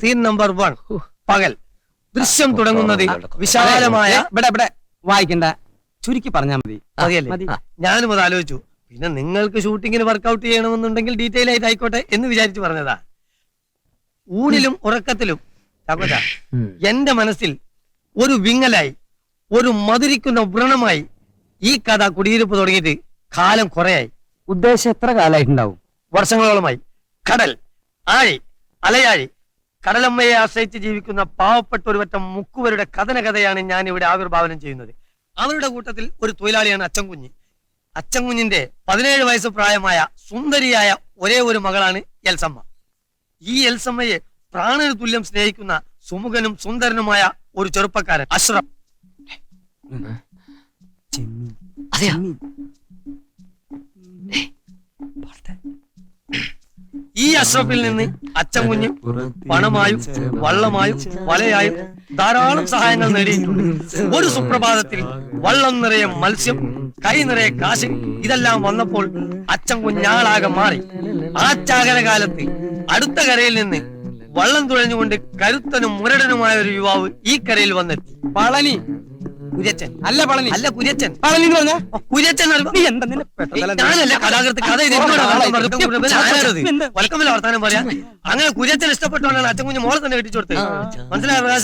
Scene number 1 പകൽ. ദൃശ്യം തുടങ്ങുന്നത് വിശാലമായ ഇവിടെ വായിക്കണ്ട, ചുരുക്കി പറഞ്ഞാൽ മതി. മതിയല്ലേ? ഞാനും അത് ആലോചിച്ചു. പിന്നെ നിങ്ങൾക്ക് ഷൂട്ടിങ്ങിന് വർക്കൗട്ട് ചെയ്യണമെന്നുണ്ടെങ്കിൽ ഡീറ്റെയിൽ ആയിട്ട് ആയിക്കോട്ടെ എന്ന് വിചാരിച്ചു പറഞ്ഞതാ. ഊണിലും ഉറക്കത്തിലും എന്റെ മനസ്സിൽ ഒരു വിങ്ങലായി, ഒരു മധുരിക്കുന്ന വ്രണമായി ഈ കഥ കുടിയിരിപ്പ് തുടങ്ങിയിട്ട് കാലം കുറയായി. ഉദ്ദേശം എത്ര കാലമായിട്ടുണ്ടാവും? വർഷങ്ങളോളമായി. കടൽ, ആഴി, അലയാഴി, കടലമ്മയെ ആശ്രയിച്ച് ജീവിക്കുന്ന പാവപ്പെട്ട ഒരു വറ്റം മുക്കുവരുടെ കഥയാണ് ഞാൻ ഇവിടെ ആവിർഭാവനം ചെയ്യുന്നത്. അവരുടെ കൂട്ടത്തിൽ ഒരു തൊഴിലാളിയാണ് അച്ചൻകുഞ്ഞ്. അച്ചൻകുഞ്ഞിന്റെ 17 വയസ്സ് പ്രായമായ സുന്ദരിയായ ഒരേ ഒരു മകളാണ് എൽസമ്മ. ഈ എൽസമ്മയെ പ്രാണന് തുല്യം സ്നേഹിക്കുന്ന സുമുഖനും സുന്ദരനുമായ ഒരു ചെറുപ്പക്കാരൻ അഷ്റഫ്. ഈ അഷ്റഫിൽ നിന്ന് അച്ചൻകുഞ്ഞ് പണമായും വള്ളമായും വലയായും ധാരാളം സഹായങ്ങൾ നേടിയിട്ടുണ്ട്. ഒരു സുപ്രഭാതത്തിൽ വള്ളം നിറയെ മത്സ്യം, കൈ നിറയെ കാശ്, ഇതെല്ലാം വന്നപ്പോൾ അച്ചൻകുഞ്ഞാളാകെ മാറി. ആ ചാകര കാലത്ത് അടുത്ത കരയിൽ നിന്ന് വള്ളം തുഴഞ്ഞുകൊണ്ട് കരുത്തനും മുരടനുമായ ഒരു യുവാവ് ഈ കരയിൽ വന്നെത്തി. പളനി കുര്യച്ചൻ. അല്ല പളനി, അല്ല കുര്യച്ചൻ. പളനി എന്ന് പറഞ്ഞ കുര്യച്ചൻ ഞാനല്ല കഥാകൃത്ത്. കഥ വർത്താനം പറയാ. അങ്ങനെ കുര്യച്ചൻ ഇഷ്ടപ്പെട്ടോണ്ടാണ് അച്ചൻകുഞ്ഞ് മോളെ തന്നെ കെട്ടിച്ചു കൊടുത്തത്. മനസ്സിലായ പ്രകാശൻ?